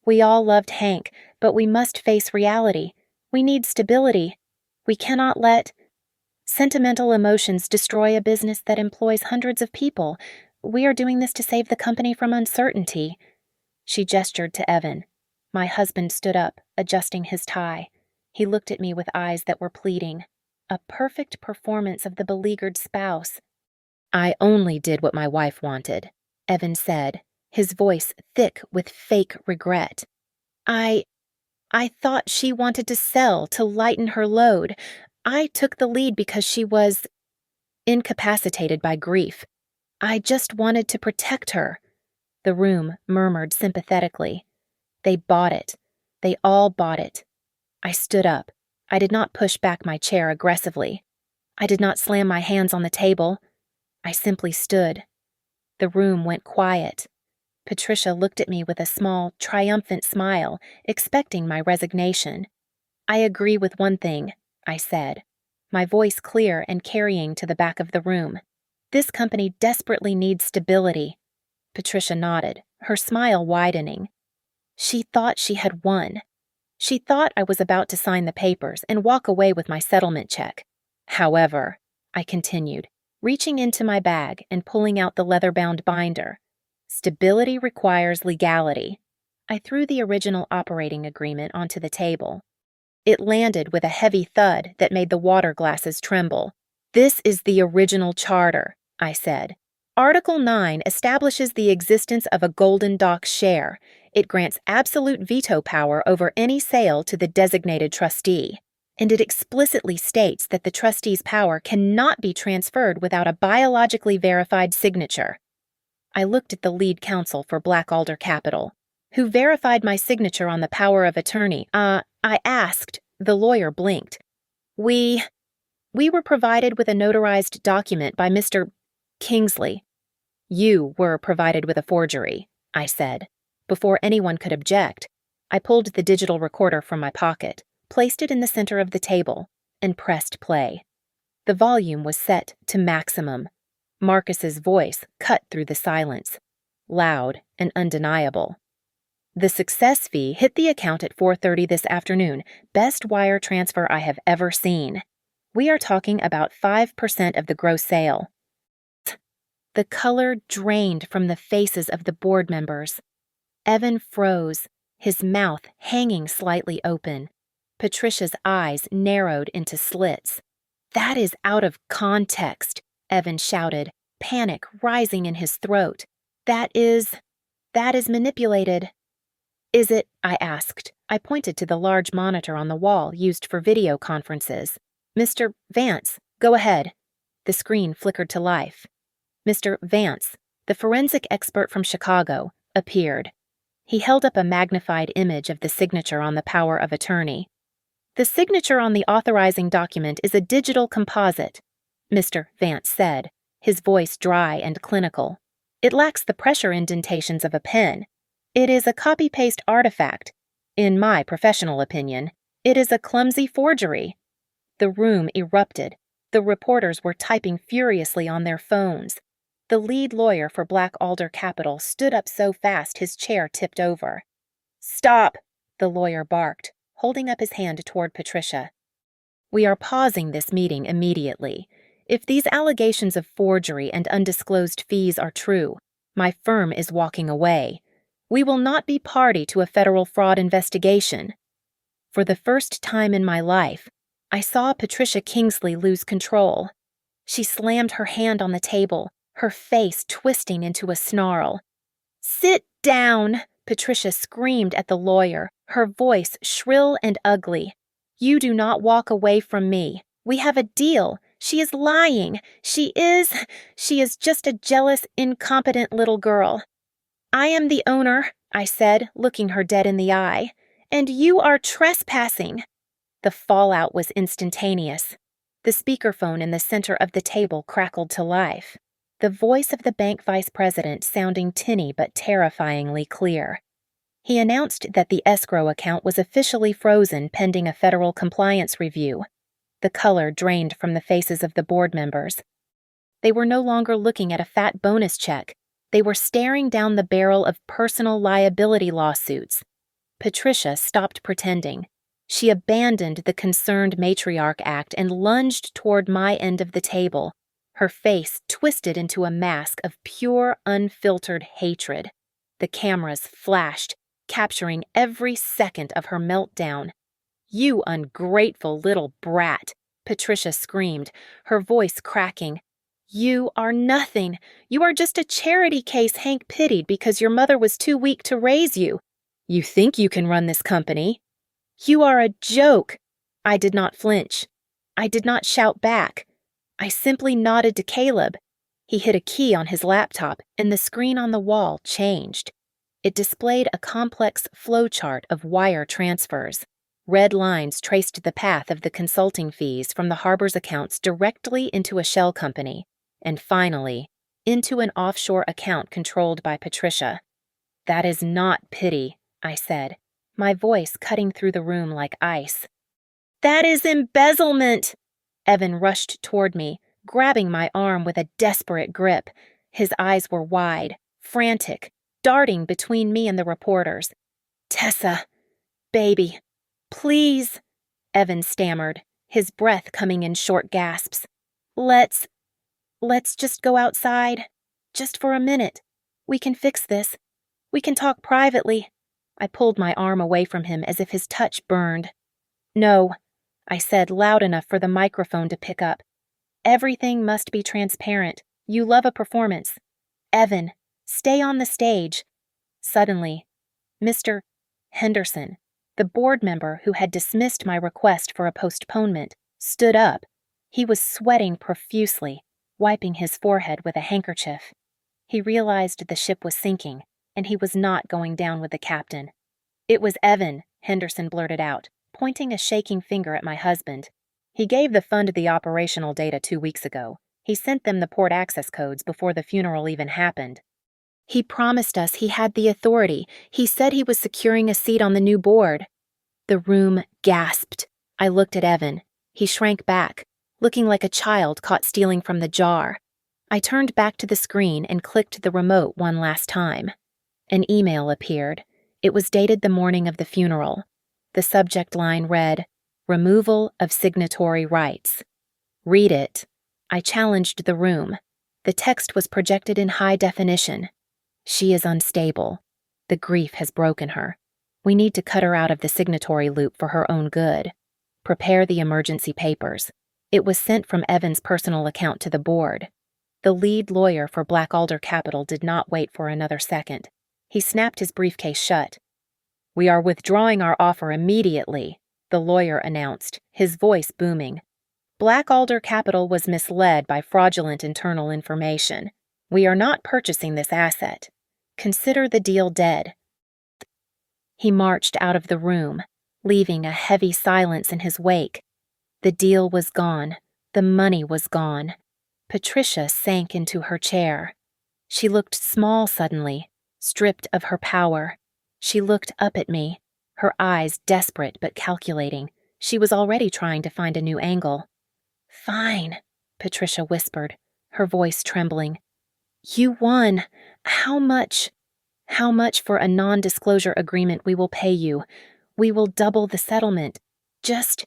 We all loved Hank, but we must face reality. We need stability. We cannot let sentimental emotions destroy a business that employs hundreds of people. We are doing this to save the company from uncertainty. She gestured to Evan. My husband stood up, adjusting his tie. He looked at me with eyes that were pleading. A perfect performance of the beleaguered spouse. I only did what my wife wanted, Evan said, his voice thick with fake regret. I thought she wanted to sell to lighten her load. I took the lead because she was incapacitated by grief. I just wanted to protect her. The room murmured sympathetically. They bought it. They all bought it. I stood up. I did not push back my chair aggressively. I did not slam my hands on the table. I simply stood. The room went quiet. Patricia looked at me with a small, triumphant smile, expecting my resignation. I agree with one thing, I said, my voice clear and carrying to the back of the room. This company desperately needs stability. Patricia nodded, her smile widening. She thought she had won. She thought I was about to sign the papers and walk away with my settlement check. However, I continued, reaching into my bag and pulling out the leather-bound binder. Stability requires legality. I threw the original operating agreement onto the table. It landed with a heavy thud that made the water glasses tremble. This is the original charter, I said. Article 9 establishes the existence of a Golden Dock share. It grants absolute veto power over any sale to the designated trustee. And it explicitly states that the trustee's power cannot be transferred without a biologically verified signature. I looked at the lead counsel for Black Alder Capital, who verified my signature on the power of attorney. I asked. The lawyer blinked. We were provided with a notarized document by Mr. Kingsley. You were provided with a forgery, I said. Before anyone could object, I pulled the digital recorder from my pocket, placed it in the center of the table, and pressed play. The volume was set to maximum. Marcus's voice cut through the silence, loud and undeniable. The success fee hit the account at 4:30 this afternoon. Best wire transfer I have ever seen. We are talking about 5% of the gross sale. The color drained from the faces of the board members. Evan froze, his mouth hanging slightly open. Patricia's eyes narrowed into slits. "That is out of context," Evan shouted, panic rising in his throat. That is manipulated." "Is it?" I asked. I pointed to the large monitor on the wall used for video conferences. "Mr. Vance, go ahead." The screen flickered to life. Mr. Vance, the forensic expert from Chicago, appeared. He held up a magnified image of the signature on the power of attorney. "The signature on the authorizing document is a digital composite," Mr. Vance said, his voice dry and clinical. "It lacks the pressure indentations of a pen. It is a copy-paste artifact. In my professional opinion, it is a clumsy forgery." The room erupted. The reporters were typing furiously on their phones. The lead lawyer for Black Alder Capital stood up so fast his chair tipped over. "Stop!" the lawyer barked, holding up his hand toward Patricia. "We are pausing this meeting immediately. If these allegations of forgery and undisclosed fees are true, my firm is walking away. We will not be party to a federal fraud investigation." For the first time in my life, I saw Patricia Kingsley lose control. She slammed her hand on the table, her face twisting into a snarl. "Sit down!" Patricia screamed at the lawyer, her voice shrill and ugly. "You do not walk away from me. We have a deal. She is lying. She is just a jealous, incompetent little girl." "I am the owner," I said, looking her dead in the eye. "And you are trespassing." The fallout was instantaneous. The speakerphone in the center of the table crackled to life. The voice of the bank vice president sounding tinny but terrifyingly clear. He announced that the escrow account was officially frozen pending a federal compliance review. The color drained from the faces of the board members. They were no longer looking at a fat bonus check. They were staring down the barrel of personal liability lawsuits. Patricia stopped pretending. She abandoned the concerned matriarch act and lunged toward my end of the table, her face twisted into a mask of pure, unfiltered hatred. The cameras flashed, capturing every second of her meltdown. "You ungrateful little brat," Patricia screamed, her voice cracking. "You are nothing. You are just a charity case Hank pitied because your mother was too weak to raise you. You think you can run this company? You are a joke." I did not flinch. I did not shout back. I simply nodded to Caleb. He hit a key on his laptop, and the screen on the wall changed. It displayed a complex flowchart of wire transfers. Red lines traced the path of the consulting fees from the Harbor's accounts directly into a shell company, and finally, into an offshore account controlled by Patricia. "That is not pity," I said, my voice cutting through the room like ice. "That is embezzlement!" Evan rushed toward me, grabbing my arm with a desperate grip. His eyes were wide, frantic, darting between me and the reporters. "Tessa, baby, please," Evan stammered, his breath coming in short gasps. Let's just go outside. Just for a minute. We can fix this. We can talk privately." I pulled my arm away from him as if his touch burned. "No," I said loud enough for the microphone to pick up. "Everything must be transparent. You love a performance. Evan, stay on the stage." Suddenly, Mr. Henderson, the board member who had dismissed my request for a postponement, stood up. He was sweating profusely, wiping his forehead with a handkerchief. He realized the ship was sinking, and he was not going down with the captain. "It was Evan," Henderson blurted out, pointing a shaking finger at my husband. "He gave the fund the operational data 2 weeks ago. He sent them the port access codes before the funeral even happened. He promised us he had the authority. He said he was securing a seat on the new board." The room gasped. I looked at Evan. He shrank back, looking like a child caught stealing from the jar. I turned back to the screen and clicked the remote one last time. An email appeared. It was dated the morning of the funeral. The subject line read, "Removal of signatory rights." "Read it." I challenged the room. The text was projected in high definition. "She is unstable. The grief has broken her. We need to cut her out of the signatory loop for her own good. Prepare the emergency papers." It was sent from Evan's personal account to the board. The lead lawyer for Black Alder Capital did not wait for another second. He snapped his briefcase shut. "We are withdrawing our offer immediately," the lawyer announced, his voice booming. "Black Alder Capital was misled by fraudulent internal information. We are not purchasing this asset. Consider the deal dead." He marched out of the room, leaving a heavy silence in his wake. The deal was gone. The money was gone. Patricia sank into her chair. She looked small suddenly, stripped of her power. She looked up at me, her eyes desperate but calculating. She was already trying to find a new angle. "Fine," Patricia whispered, her voice trembling. "You won. How much?" "How much for a non-disclosure agreement we will pay you. We will double the settlement. Just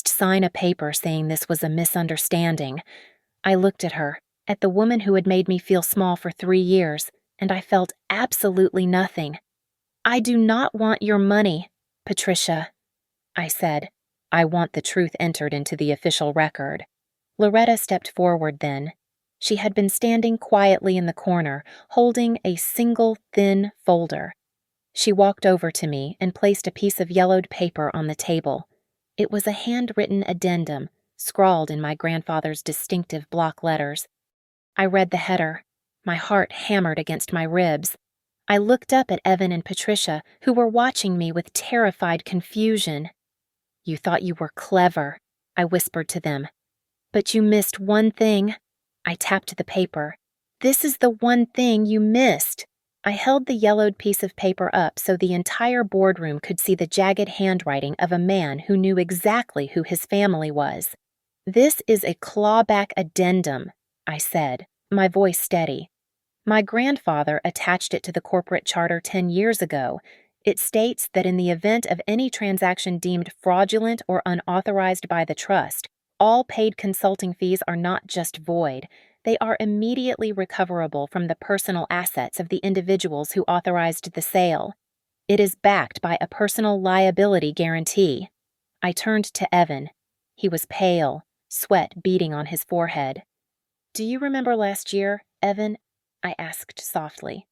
sign a paper saying this was a misunderstanding." I looked at her, at the woman who had made me feel small for 3 years, and I felt absolutely nothing. "I do not want your money, Patricia," I said. "I want the truth entered into the official record." Loretta stepped forward then. She had been standing quietly in the corner, holding a single thin folder. She walked over to me and placed a piece of yellowed paper on the table. It was a handwritten addendum, scrawled in my grandfather's distinctive block letters. I read the header. My heart hammered against my ribs. I looked up at Evan and Patricia, who were watching me with terrified confusion. "You thought you were clever," I whispered to them. "But you missed one thing." I tapped the paper. "This is the one thing you missed." I held the yellowed piece of paper up so the entire boardroom could see the jagged handwriting of a man who knew exactly who his family was. "This is a clawback addendum," I said, my voice steady. "My grandfather attached it to the corporate charter 10 years ago. It states that in the event of any transaction deemed fraudulent or unauthorized by the trust, all paid consulting fees are not just void. They are immediately recoverable from the personal assets of the individuals who authorized the sale. It is backed by a personal liability guarantee." I turned to Evan. He was pale, sweat beading on his forehead. "Do you remember last year, Evan?" I asked softly.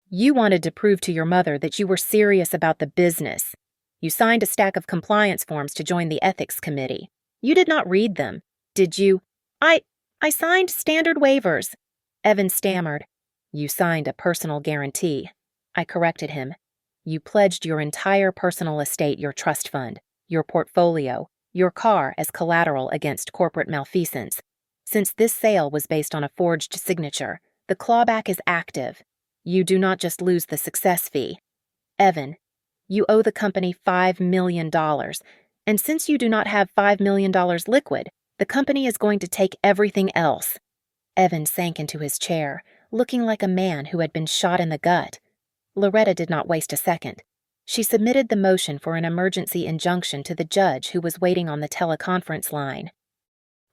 "You wanted to prove to your mother that you were serious about the business. You signed a stack of compliance forms to join the ethics committee. You did not read them, did you?" I signed standard waivers," Evan stammered. "You signed a personal guarantee," I corrected him. "You pledged your entire personal estate, your trust fund, your portfolio, your car as collateral against corporate malfeasance. Since this sale was based on a forged signature, the clawback is active. You do not just lose the success fee. Evan, you owe the company $5 million, and since you do not have $5 million liquid, the company is going to take everything else." Evan sank into his chair, looking like a man who had been shot in the gut. Loretta did not waste a second. She submitted the motion for an emergency injunction to the judge who was waiting on the teleconference line.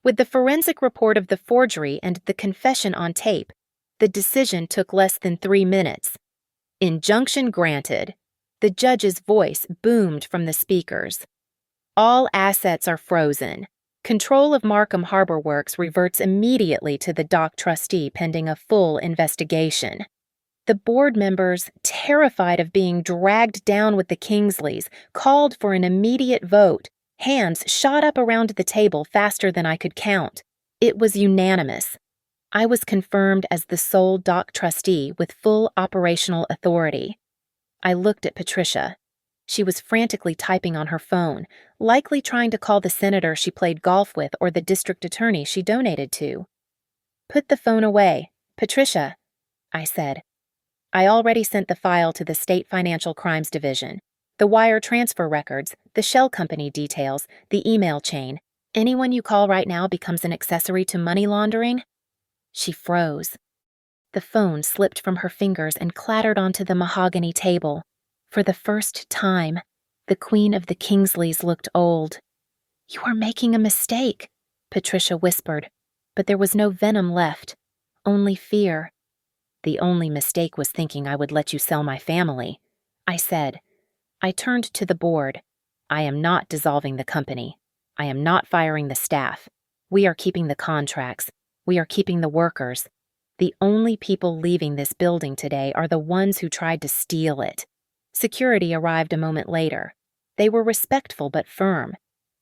With the forensic report of the forgery and the confession on tape, the decision took less than 3 minutes. "Injunction granted." The judge's voice boomed from the speakers. "All assets are frozen. Control of Markham Harbor Works reverts immediately to the dock trustee pending a full investigation." The board members, terrified of being dragged down with the Kingsleys, called for an immediate vote. Hands shot up around the table faster than I could count. It was unanimous. I was confirmed as the sole dock trustee with full operational authority. I looked at Patricia. She was frantically typing on her phone, likely trying to call the senator she played golf with or the district attorney she donated to. "Put the phone away, Patricia," I said. "I already sent the file to the State Financial Crimes Division. The wire transfer records, the shell company details, the email chain. Anyone you call right now becomes an accessory to money laundering." She froze. The phone slipped from her fingers and clattered onto the mahogany table. For the first time, the Queen of the Kingsleys looked old. "You are making a mistake," Patricia whispered, but there was no venom left, only fear. "The only mistake was thinking I would let you sell my family," I said. I turned to the board. "I am not dissolving the company. I am not firing the staff. We are keeping the contracts. We are keeping the workers. The only people leaving this building today are the ones who tried to steal it." Security arrived a moment later. They were respectful but firm.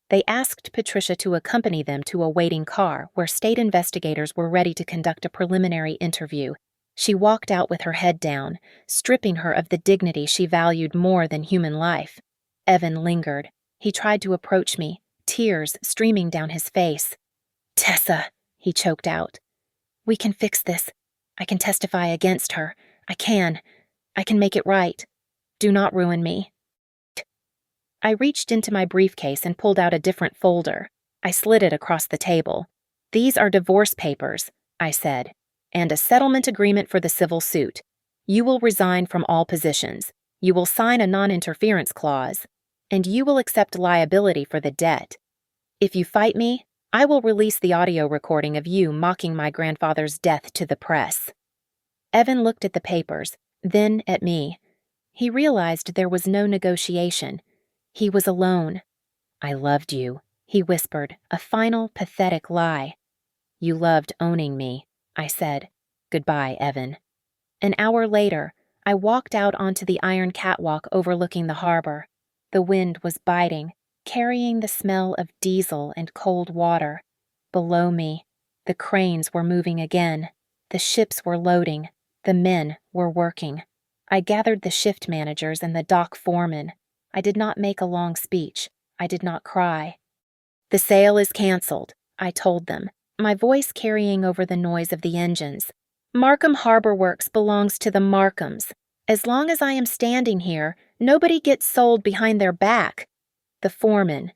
They asked Patricia to accompany them to a waiting car where state investigators were ready to conduct a preliminary interview. She walked out with her head down, stripping her of the dignity she valued more than human life. Evan lingered. He tried to approach me, tears streaming down his face. "Tessa," he choked out. "We can fix this. I can testify against her. I can make it right. Do not ruin me." I reached into my briefcase and pulled out a different folder. I slid it across the table. "These are divorce papers," I said, "and a settlement agreement for the civil suit. You will resign from all positions. You will sign a non-interference clause, and you will accept liability for the debt. If you fight me, I will release the audio recording of you mocking my grandfather's death to the press." Evan looked at the papers, then at me. He realized there was no negotiation. He was alone. "I loved you," he whispered, a final, pathetic lie. "You loved owning me," I said. "Goodbye, Evan." An hour later, I walked out onto the iron catwalk overlooking the harbor. The wind was biting, carrying the smell of diesel and cold water. Below me, the cranes were moving again. The ships were loading. The men were working. I gathered the shift managers and the dock foreman. I did not make a long speech. I did not cry. "The sale is canceled," I told them, my voice carrying over the noise of the engines. "Markham Harbor Works belongs to the Markhams. As long as I am standing here, nobody gets sold behind their back." The foreman,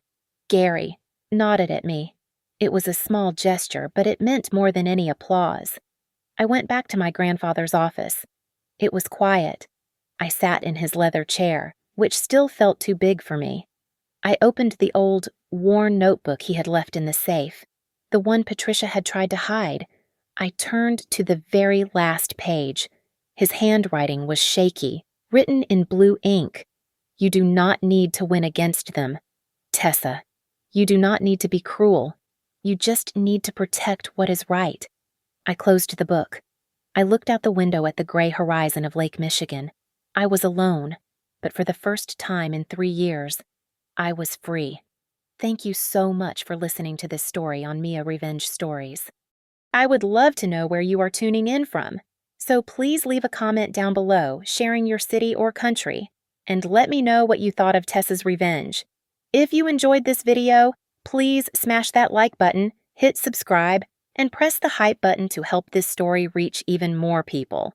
Gary, nodded at me. It was a small gesture, but it meant more than any applause. I went back to my grandfather's office. It was quiet. I sat in his leather chair, which still felt too big for me. I opened the old, worn notebook he had left in the safe, the one Patricia had tried to hide. I turned to the very last page. His handwriting was shaky, written in blue ink. "You do not need to win against them. Tessa, you do not need to be cruel. You just need to protect what is right." I closed the book. I looked out the window at the gray horizon of Lake Michigan. I was alone, but for the first time in 3 years, I was free. Thank you so much for listening to this story on Mia Revenge Stories. I would love to know where you are tuning in from, so please leave a comment down below sharing your city or country, and let me know what you thought of Tessa's revenge. If you enjoyed this video, please smash that like button, hit subscribe, and press the hype button to help this story reach even more people.